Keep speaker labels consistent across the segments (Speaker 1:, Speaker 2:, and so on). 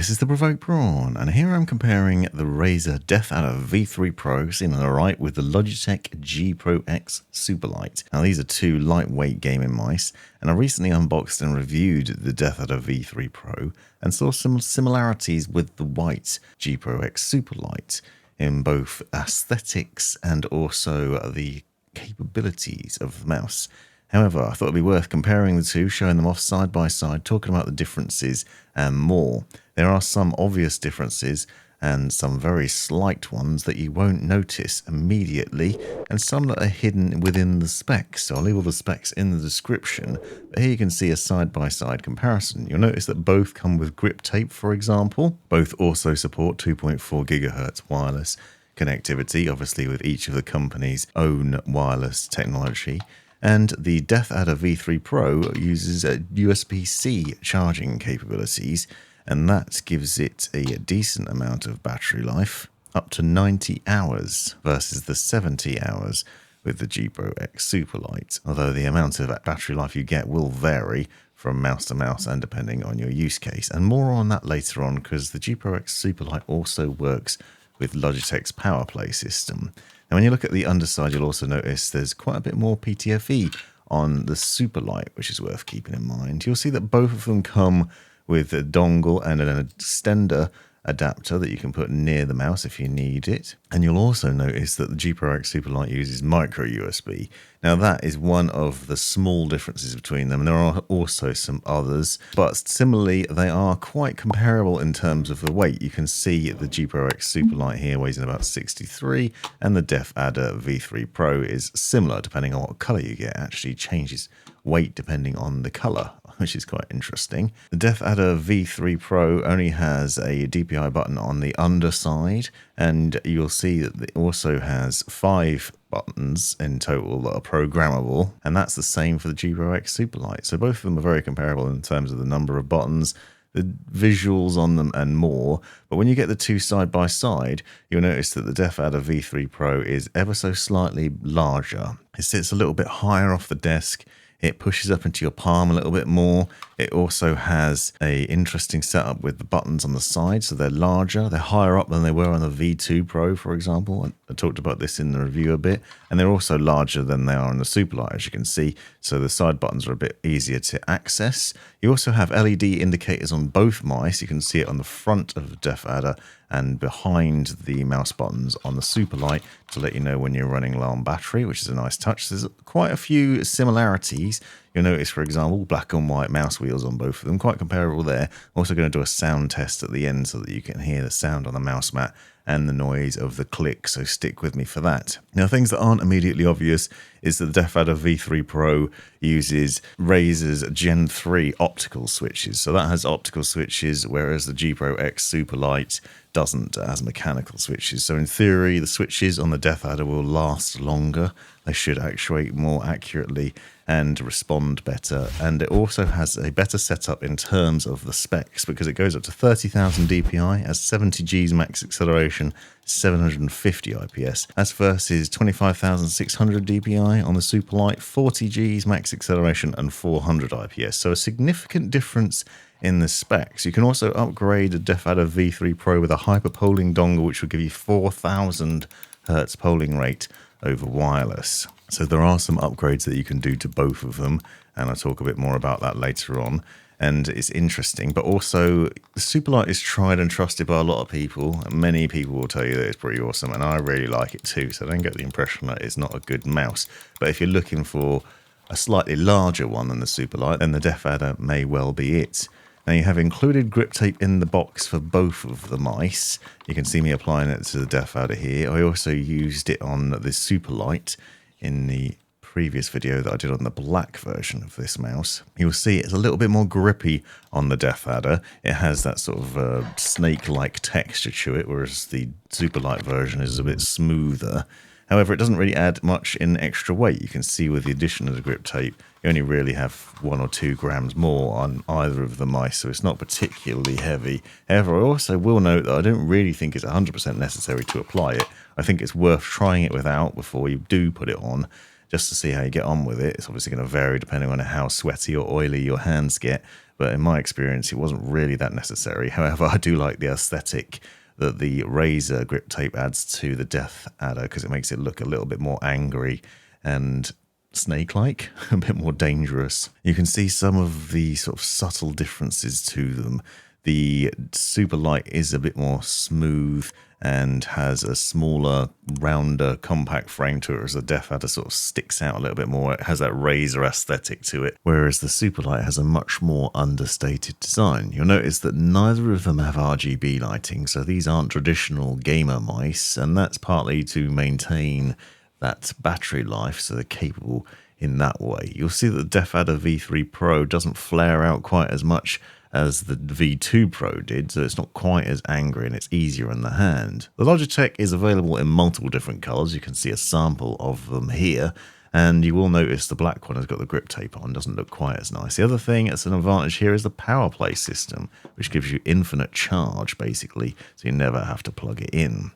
Speaker 1: This is the Provoked Prawn, and here I'm comparing the Razer DeathAdder V3 Pro, seen on the right, with the Logitech G Pro X Superlight. Now these are two lightweight gaming mice, and I recently unboxed and reviewed the DeathAdder V3 Pro and saw some similarities with the white G Pro X Superlight in both aesthetics and also the capabilities of the mouse. However, I thought it'd be worth comparing the two, showing them off side by side, talking about the differences and more. There are some obvious differences and some very slight ones that you won't notice immediately, and some that are hidden within the specs. So I'll leave all the specs in the description, but here you can see a side-by-side comparison. You'll notice that both come with grip tape, for example. Both also support 2.4 gigahertz wireless connectivity, obviously with each of the company's own wireless technology. And the DeathAdder V3 Pro uses USB-C charging capabilities, and that gives it a decent amount of battery life, up to 90 hours versus the 70 hours with the G Pro X Superlight, although the amount of battery life you get will vary from mouse to mouse and depending on your use case. And more on that later on, because the G Pro X Superlight also works with Logitech's PowerPlay system. Now, when you look at the underside, you'll also notice there's quite a bit more PTFE on the Superlight, which is worth keeping in mind. You'll see that both of them come with a dongle and an extender adapter that you can put near the mouse if you need it. And you'll also notice that the G Pro X Superlight uses micro USB. Now that is one of the small differences between them, and there are also some others, but similarly they are quite comparable in terms of the weight. You can see the G Pro X Superlight here weighs in about 63, and the DeathAdder V3 Pro is similar depending on what color you get. It actually changes weight depending on the color, which is quite interesting. The DeathAdder V3 Pro only has a DPI button on the underside, and you'll see that it also has 5 buttons in total that are programmable, and that's the same for the G Pro X Superlight. So both of them are very comparable in terms of the number of buttons, the visuals on them, and more. But when you get the two side by side, you'll notice that the DeathAdder V3 Pro is ever so slightly larger. It sits a little bit higher off the desk. It pushes up into your palm a little bit more. It also has an interesting setup with the buttons on the side, so they're larger. They're higher up than they were on the V2 Pro, for example. I talked about this in the review a bit. And they're also larger than they are on the Superlight, as you can see. So the side buttons are a bit easier to access. You also have LED indicators on both mice. You can see it on the front of the DeathAdder and behind the mouse buttons on the Superlight to let you know when you're running low on battery, which is a nice touch. There's quite a few similarities. You'll notice, for example, black and white mouse wheels on both of them, quite comparable there. I'm also going to do a sound test at the end so that you can hear the sound on the mouse mat and the noise of the click, so stick with me for that. Now, things that aren't immediately obvious is that the DeathAdder V3 Pro uses Razer's Gen-3 optical switches. So that has optical switches, whereas the G Pro X Superlight doesn't. It has mechanical switches. So in theory, the switches on the DeathAdder will last longer. They should actuate more accurately and respond better. And it also has a better setup in terms of the specs, because it goes up to 30,000 DPI, has 70 Gs max acceleration, 750 IPS. That's versus 25,600 DPI on the Superlight, 40 Gs max acceleration, and 400 IPS. So a significant difference in the specs. You can also upgrade the DeathAdder V3 Pro with a hyperpolling dongle, which will give you 4,000 Hertz polling rate over wireless. So there are some upgrades that you can do to both of them, and I'll talk a bit more about that later on. And it's interesting, but also the Superlight is tried and trusted by a lot of people. Many people will tell you that it's pretty awesome, and I really like it too, so don't get the impression that it's not a good mouse. But if you're looking for a slightly larger one than the Superlight, then the DeathAdder may well be it. Now, you have included grip tape in the box for both of the mice. You can see me applying it to the DeathAdder here. I also used it on the Superlight in the previous video that I did on the black version of this mouse. You'll see it's a little bit more grippy on the DeathAdder. It has that sort of snake-like texture to it, whereas the Superlight version is a bit smoother. However, it doesn't really add much in extra weight. You can see with the addition of the grip tape, you only really have 1 or 2 grams more on either of the mice, so it's not particularly heavy. However, I also will note that I don't really think it's 100% necessary to apply it. I think it's worth trying it without before you do put it on. just to see how you get on with it. It's obviously going to vary depending on how sweaty or oily your hands get, but in my experience, it wasn't really that necessary. However, I do like the aesthetic that the Razer grip tape adds to the DeathAdder because it makes it look a little bit more angry and snake-like, a bit more dangerous. You can see some of the sort of subtle differences to them. The Superlight is a bit more smooth and has a smaller, rounder, compact frame to it, whereas the DeathAdder sort of sticks out a little bit more. It has that Razer aesthetic to it, whereas the Superlight has a much more understated design. You'll notice that neither of them have RGB lighting, so these aren't traditional gamer mice, and that's partly to maintain that battery life, so they're capable in that way. You'll see that the DeathAdder V3 Pro doesn't flare out quite as much as the V2 Pro did, so it's not quite as angry and it's easier in the hand. The Logitech is available in multiple different colours. You can see a sample of them here, and you will notice the black one has got the grip tape on, doesn't look quite as nice. The other thing that's an advantage here is the power play system, which gives you infinite charge basically, so you never have to plug it in.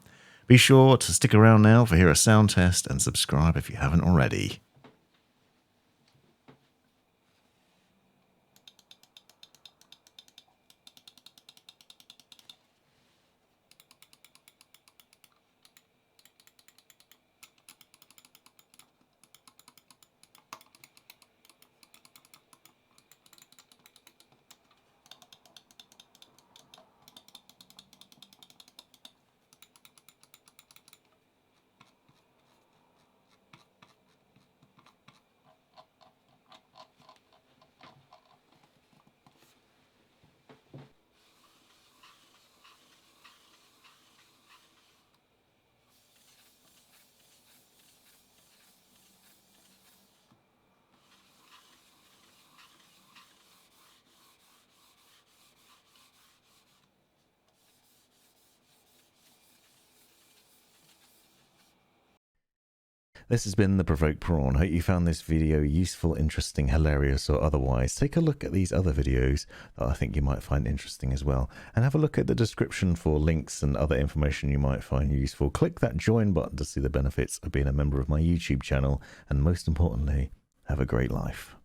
Speaker 1: Be sure to stick around now for a sound test and subscribe if you haven't already. This has been the Provoked Prawn. Hope you found this video useful, interesting, hilarious, or otherwise. Take a look at these other videos that I think you might find interesting as well. And have a look at the description for links and other information you might find useful. Click that join button to see the benefits of being a member of my YouTube channel. And most importantly, have a great life.